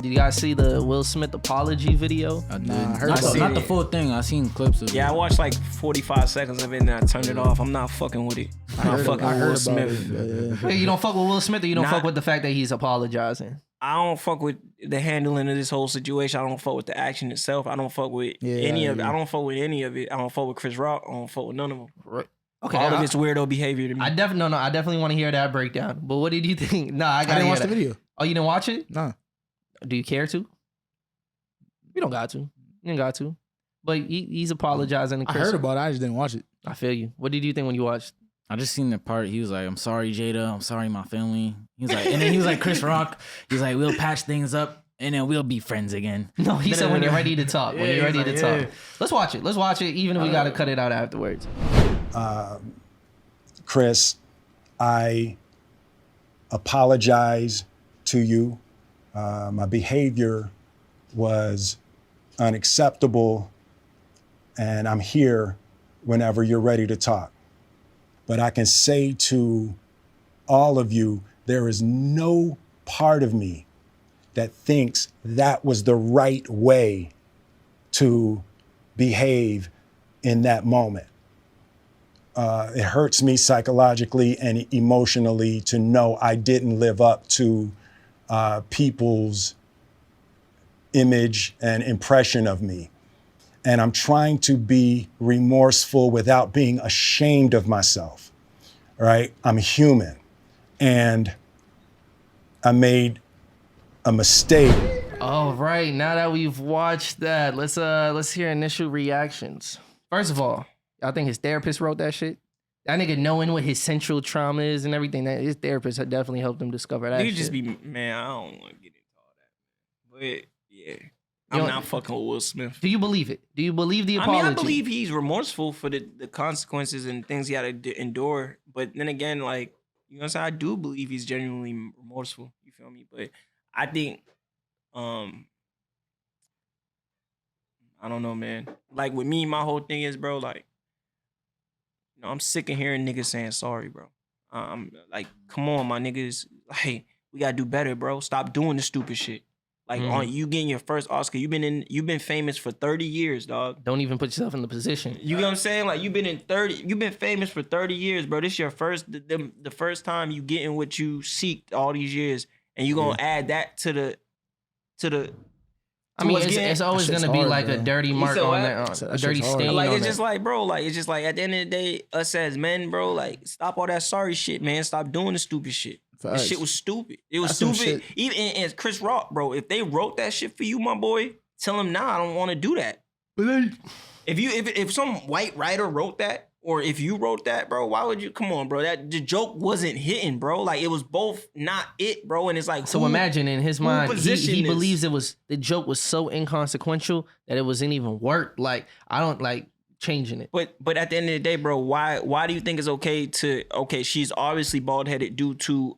Did you guys see the Will Smith apology video? I did. Nah, I heard Not the full thing. I seen clips of it. Yeah, I watched like 45 seconds of it and I turned it off. I'm not fucking with it. I'm not fucking with Will Smith. Wait, you don't fuck with Will Smith, or you don't Nah. fuck with the fact that he's apologizing? I don't fuck with the handling of this whole situation. I don't fuck with the action itself. I don't fuck with any of it. I don't fuck with any of it. I don't fuck with Chris Rock. I don't fuck with none of them. Right. Okay, All of it's weirdo behavior to me. I definitely want to hear that breakdown. But what did you think? Nah, I didn't watch the video. Oh, you didn't watch it? Nah. Do you care to? You don't got to. You ain't got to. But he's apologizing. To I Chris. heard about it. I just didn't watch it. I feel you. What did you think when you watched? I just seen the part. He was like, "I'm sorry, Jada. I'm sorry, my family." He was like, and then he was like, "Chris Rock." He's like, "We'll patch things up, and then we'll be friends again." No, he said when you're ready to talk. When you're ready to talk. Let's watch it. Let's watch it, even if we got to cut it out afterwards. Chris, I apologize to you. My behavior was unacceptable, and I'm here whenever you're ready to talk. But I can say to all of you, there is no part of me that thinks that was the right way to behave in that moment. It hurts me psychologically and emotionally to know I didn't live up to people's image and impression of me. And I'm trying to be remorseful without being ashamed of myself, right? I'm human, and I made a mistake. All right, now that we've watched that, let's hear initial reactions. First of all, I think his therapist wrote that shit. That nigga knowing what his central trauma is and everything, that his therapist had definitely helped him discover that. You shit. just be, man, I don't want to get into all that. But yeah, I'm not fucking with Will Smith. Do you believe it? Do you believe the apology? I mean, I believe he's remorseful for the consequences and things he had to endure. But then again, like, you know what I'm saying? I do believe he's genuinely remorseful. You feel me? But I think, I don't know, man. Like with me, my whole thing is, bro, like, you know, I'm sick of hearing niggas saying sorry, bro. I'm like, come on, my niggas. Like, we gotta do better, bro. Stop doing the stupid shit. Like, on you getting your first Oscar, you've been famous for 30 years, dog. Don't even put yourself in the position. You know what I'm saying? Like, you've been famous for 30 years, bro. This your first, the first time you getting what you seeked all these years, and you gonna add that to the. I mean, it's always gonna be like a dirty mark on that, a dirty stain. Like, on it's that. just like, bro, like, it's just like at the end of the day, us as men, bro, like, stop all that sorry shit, man. Stop doing the stupid shit. This shit was stupid. It was stupid. Even and Chris Rock, bro, if they wrote that shit for you, my boy, tell him, nah, I don't want to do that. If some white writer wrote that, or if you wrote that, bro, why would you? Come on, bro. That the joke wasn't hitting, bro. Like, it was both not it, bro. And it's like, so imagine in his mind, he this? believes the joke was so inconsequential that it wasn't even worth. Like, I don't like changing it. But at the end of the day, bro, why do you think it's okay she's obviously bald-headed due to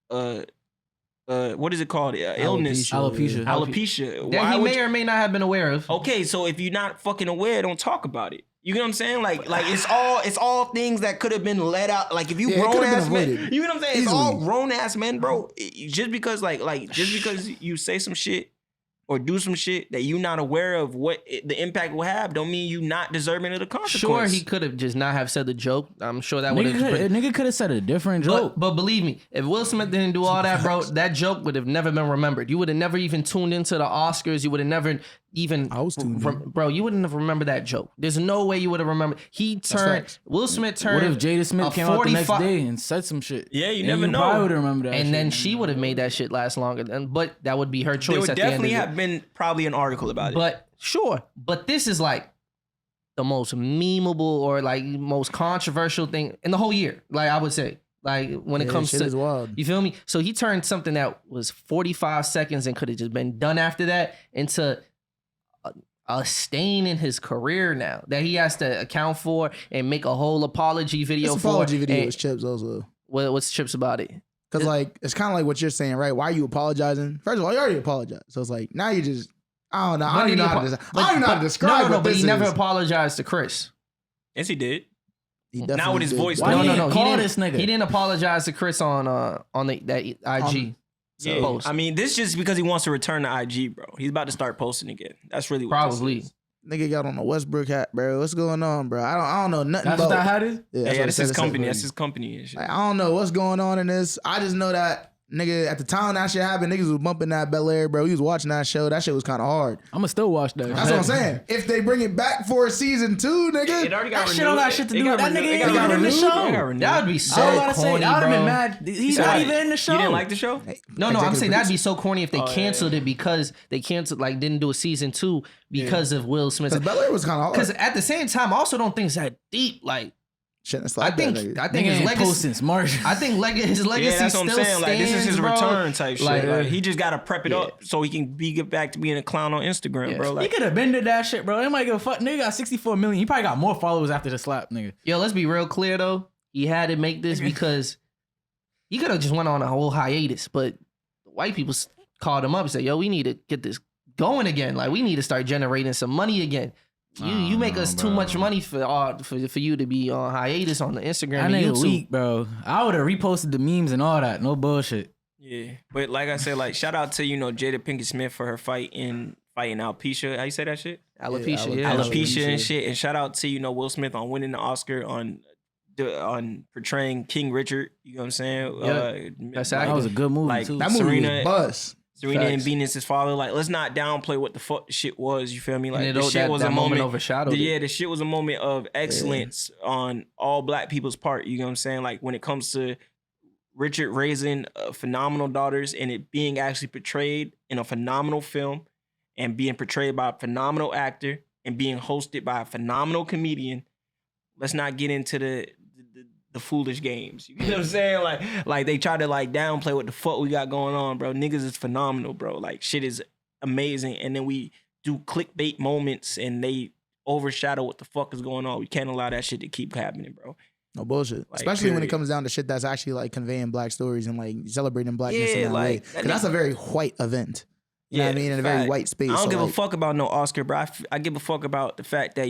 what is it called? Illness. Alopecia. That he may or may not have been aware of. Okay, so if you're not fucking aware, don't talk about it. You know what I'm saying? Like it's all things that could have been let out. Like, if you grown ass men, you know what I'm saying? Easily. It's all grown ass men, bro. Just because just because you say some shit or do some shit that you're not aware of what the impact will have, don't mean you not deserving of the consequence. Sure, he could have just not have said the joke. I'm sure that would have. Nigga could have said a different joke. But believe me, if Will Smith didn't do all that, bro, that joke would have never been remembered. You would have never even tuned into the Oscars. You would have never even. I was tuned in. Bro, you wouldn't have remembered that joke. There's no way you would have remembered. Will Smith turned. What if Jada Smith came out the next day and said some shit? Yeah, you never know. Probably would remember that. And shit. then she would have made that shit last longer. But that would be her choice. There would at the end definitely of have been probably an article about it. But sure, but this is like the most memeable or like most controversial thing in the whole year. Like, I would say, like, when it comes to, is wild. You feel me? So he turned something that was 45 seconds and could have just been done after that into a stain in his career now that he has to account for and make a whole apology video This for. apology video is Chips also. What's Chips about it? Because, like, it's kind of like what you're saying, right? Why are you apologizing? First of all, you already apologized. So it's like, now you just, I don't know. I don't know how to describe it. But he never apologized to Chris. Yes, he did. He not with his voice. Why No. call He this nigga? didn't apologize to Chris on that IG. Yeah, Post. I mean, this just because he wants to return to IG, bro. He's about to start posting again. That's really what Probably. This is. Nigga got on a Westbrook hat, bro. What's going on, bro? I don't know nothing That's about what that hat is? Yeah, Yeah, what that's it his said. company. That's his company and shit. Like, I don't know what's going on in this. I just know that nigga at the time that shit happened, niggas was bumping that Bel Air, bro. He was watching that show. That shit was kind of hard. I'ma still watch that. That's what I'm saying. If they bring it back for a season 2, nigga, It already got That renewed. shit don't got shit to do with that nigga. It Ain't got even in the renewed. show. It got renewed. That would be so I was about to say, corny, I would have been bro. mad. He's not even in the show. You didn't like the show? No, I'm saying that'd be so corny if they yeah, canceled it because they canceled, like, didn't do a season 2 because of Will Smith. because Bel Air was kind of hard. Because at the same time, I also don't think it's that deep. Like, Shouldn't I slap that think nigga. his Nigga ain't legacy. posting smart. I think his legacy Yeah, that's what I'm still saying. Like, this is stands, his bro. return type shit. Like, Like, he just got to prep it yeah. up so he can get back to being a clown on Instagram, Yeah. bro. He Like, could have been to that shit, bro. They might give a fuck. Nigga got 64 million. He probably got more followers after the slap, nigga. Yo, let's be real clear though. He had to make this because he could have just went on a whole hiatus, but the white people called him up and said, "Yo, we need to get this going again. Like, we need to start generating some money again. You make us too much money for you to be on hiatus on the Instagram That and nigga YouTube." weak, bro. I would have reposted the memes and all that. No bullshit. yeah. But like I said, like, shout out to, Jada Pinkett Smith for her fighting alopecia. How you say that shit? Alopecia, Yeah, yeah. Alopecia and shit. And shout out to, Will Smith on winning the Oscar on portraying King Richard. You know what I'm saying? Yeah. That's That was a good movie, Like, too. That movie Serena- was buzz. Serena and Facts. Venus' father. Like, let's not downplay what the fuck the shit was. You feel me? Like, And the shit that was a moment moment. overshadowed it. Yeah, the shit was a moment of excellence on all black people's part. You know what I'm saying? Like, when it comes to Richard raising phenomenal daughters and it being actually portrayed in a phenomenal film and being portrayed by a phenomenal actor and being hosted by a phenomenal comedian. Let's not get into the foolish games. You know what I'm saying? Like they try to like downplay what the fuck we got going on, bro. Niggas is phenomenal, bro. Like, shit is amazing. And then we do clickbait moments and they overshadow what the fuck is going on. We can't allow that shit to keep happening, bro. No bullshit. Like, Especially when it period. comes down to shit that's actually like conveying black stories and like celebrating blackness in Yeah, that like, way. that Because that's a very white event. You know what I mean? In a very fact. white space. I don't So, give like, a fuck about no Oscar, bro. I give a fuck about the fact that,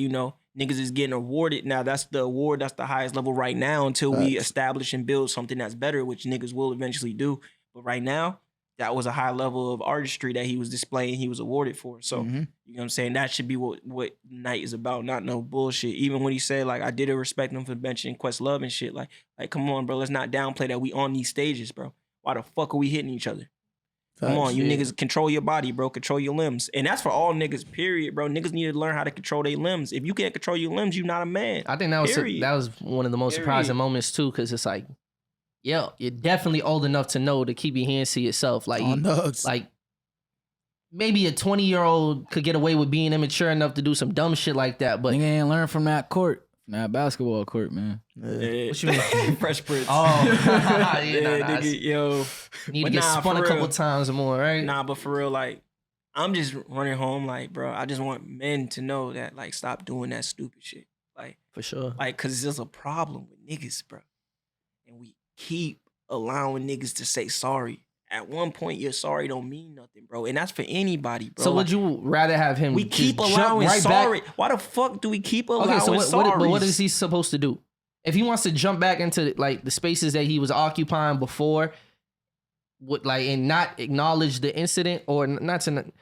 niggas is getting awarded now. That's the award. That's the highest level right now until we Facts. establish and build something that's better, which niggas will eventually do. But right now, that was a high level of artistry that he was displaying, he was awarded for. So, Mhm. you know what I'm saying? That should be what night is about, not no bullshit. Even when he said, like, I did respect him for benching Questlove and shit. Like, come on, bro. Let's not downplay that we on these stages, bro. Why the fuck are we hitting each other? Come on, you niggas control your body, bro. Control your limbs. And that's for all niggas, period, bro. Niggas need to learn how to control their limbs. If you can't control your limbs, you not a man. I think that was Period. one of the most surprising moments too, because it's like, yo, you're definitely old enough to know to keep your hands to yourself. Like, on nugs. like maybe a 20-year-old could get away with being immature enough to do some dumb shit like that, but Nigga ain't learn from that court. From that basketball court, man. Yeah. What you mean? Fresh Prince. oh, yeah, yeah, nah, nigga, yo. need to But get nah, spun for a couple real. times more, right? Nah, but for real, like, I'm just running home, like, bro, I just want men to know that, like, stop doing that stupid shit. For sure. Like, cause there's a problem with niggas, bro. And we keep allowing niggas to say sorry. At one point, your sorry don't mean nothing, bro. And that's for anybody, bro. So Like, would you rather have him? we just keep jump allowing right sorry. Back? Why the fuck do we keep allowing Okay, so sorry? what is he supposed to do? If he wants to jump back into like the spaces that he was occupying before, and not acknowledge the incident or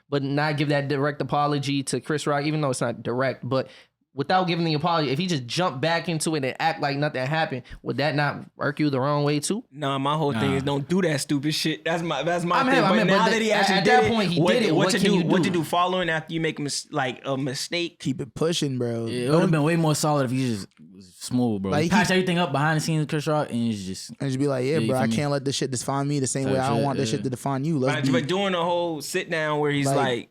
but not give that direct apology to Chris Rock, even though it's not direct, but without giving the apology, if he just jumped back into it and act like nothing happened, would that not work you the wrong way too? Nah, my whole thing is don't do that stupid shit. That's my thing. I But mean, now but that he actually at did that it, point he what, did it. What What to can do? you do? What to do following after you make a mistake? Keep it pushing, bro. It would have been way more solid if he just was smooth, bro. Like, He patched everything up behind the scenes with Chris Rock and it's just And just be like, yeah, Yeah, you bro, I feel me? can't let this shit define me the same Type way I don't shit, want this yeah. shit to define you. But doing a whole sit down where he's like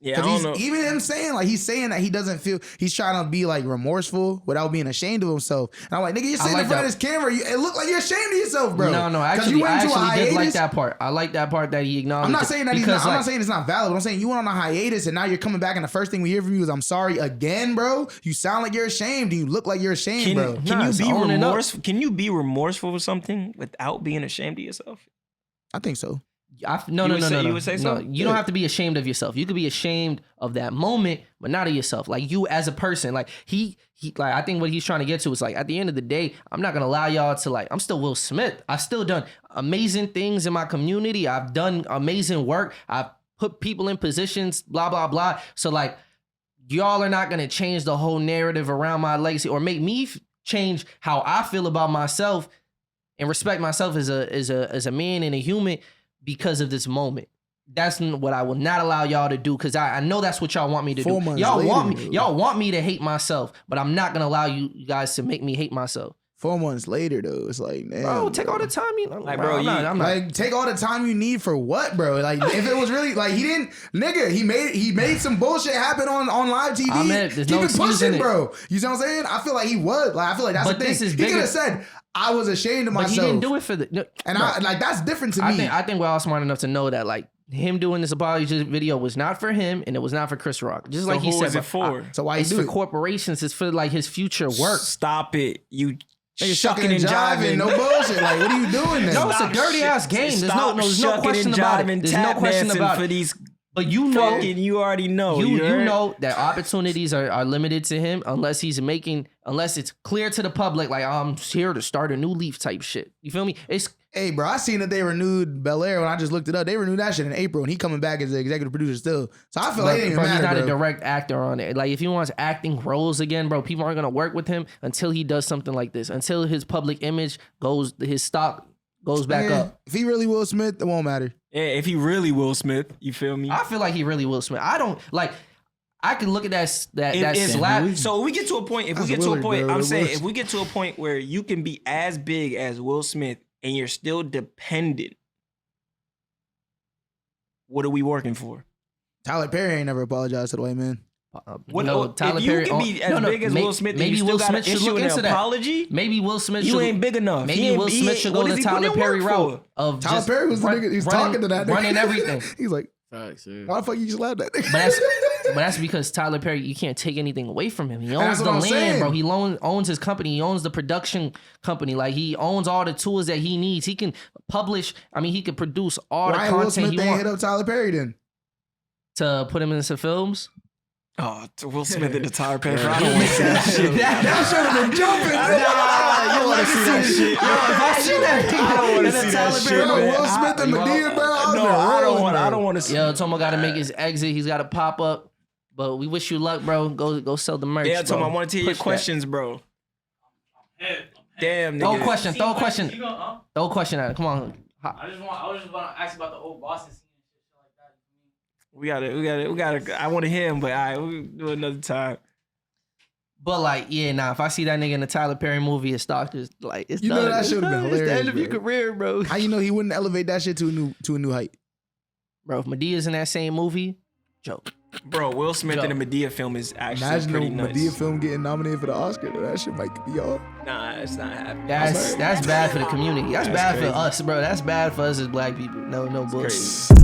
yeah, I don't know. Even him saying, like, he's saying that he doesn't feel, he's trying to be like remorseful without being ashamed of himself. And I'm like, nigga, you're sitting like in front that. of this camera. It look like you're ashamed of yourself, bro. No, 'Cause actually, you went I into a actually did like hiatus. that part. I like that part that he acknowledged. I'm not saying that because, I'm not saying it's not valid, but I'm saying you went on a hiatus and now you're coming back and the first thing we hear from you is I'm sorry again, bro. You sound like you're ashamed and you look like you're ashamed, bro. Can it's you be owning up. remorseful? Can you be remorseful for something without being ashamed of yourself? I think so. No. You would say so? You don't have to be ashamed of yourself. You could be ashamed of that moment, but not of yourself. Like you as a person. Like he like I think what he's trying to get to is like at the end of the day, I'm not gonna allow y'all to like. I'm still Will Smith. I've still done amazing things in my community. I've done amazing work. I've put people in positions. Blah blah blah. So like y'all are not gonna change the whole narrative around my legacy or make me change how I feel about myself and respect myself as a man and a human because of this moment. That's what I will not allow y'all to do because I know that's what y'all want me to do. Y'all want me to hate myself, but I'm not gonna allow you guys to make me hate myself. 4 months later, though, it's like, man, bro, take all the time you like, bro. I'm not. Like, take all the time you need for what, bro? Like, if it was really like he didn't, nigga, he made some bullshit happen on live TV. I mean, there's Keep no it excuse in pushing, it. bro. You see what I'm saying? I feel like he was. Like, I feel like that's But the this thing. is He bigger. could have said, I was ashamed of But myself. he didn't do it for the. No, and bro, I like that's different to me. I think we're all smart enough to know that like him doing this apology video was not for him and it was not for Chris Rock. Just like he who said, is it for? So why you it's do for it? corporations. It's for like his future work. Stop it. You Nigga shucking and jiving. no bullshit. Like, what are you doing then? No, it's a dirty ass game. There's no question about it. There's no question about for it. these But you know, fucking, you already know. you heard? know that opportunities are limited to him unless it's clear to the public, like I'm here to start a new leaf type shit. You feel me? Hey, bro, I seen that they renewed Bel Air when I just looked it up. They renewed that shit in April, and he coming back as the executive producer still. So I feel like it didn't even he's matter, not bro. a direct actor on it. Like if he wants acting roles again, bro, people aren't gonna work with him until he does something like this. Until his public image his stock goes back up. If he really Will Smith, it won't matter. Yeah, if he really Will Smith, you feel me? I feel like he really Will Smith. I don't like. I can look at that slap. So we get to a point. If we get to a point, I'm saying if we get to a point where you can be as big as Will Smith and you're still dependent, what are we working for? Tyler Perry ain't never apologized to the white man. Tyler if Perry, you can be as big as Will Smith, and you still got to issue an apology. Maybe Will Smith. You ain't big enough. Maybe Will Smith should go the Tyler Perry route of Tyler just Perry was the nigga. He's talking to that nigga. running everything. He's like, Facts, yeah. why the fuck you slapped that nigga? But that's because Tyler Perry, you can't take anything away from him. He owns That's the what I'm land, saying. bro. He owns his company. He owns the production company. Like he owns all the tools that he needs. He can publish. I mean, he can produce all Why the Will content Smith he ain't wants hit up Tyler Perry then? to put him into films. Oh, Will Smith and the Tyler Perry. I don't want to see that shit. That should have been jumping. I want to see that shit. If I see that, I don't want to see that shit, Yo, man. Will Smith and Medea, bro. No, I don't want to see. Yo, Tomo got to make his exit. He's got to pop up. But we wish you luck, bro. Go sell the merch. Yeah, Tomo, I want to hear your Push questions, bro. Damn, Throw a nigga. question. Throw a question at it. Come on. I was just gonna ask about the old Boston scene and shit like that. We gotta. I want to hear him, but all right, we'll do it another time. But like, yeah, nah. If I see that nigga in the Tyler Perry movie, his stock just like it's You done. know that should have been It's the hilarious, end of your bro. career, bro. How you know he wouldn't elevate that shit to a new height? Bro, if Medea's in that same movie, joke. Bro, Will Smith in the Medea film is actually Imagine pretty the nuts. Medea film getting nominated for the Oscar. That shit might be all. Nah, it's not happening. That's bad for the community. That's bad crazy. for us, bro. That's bad for us as black people. No bullshit. Crazy.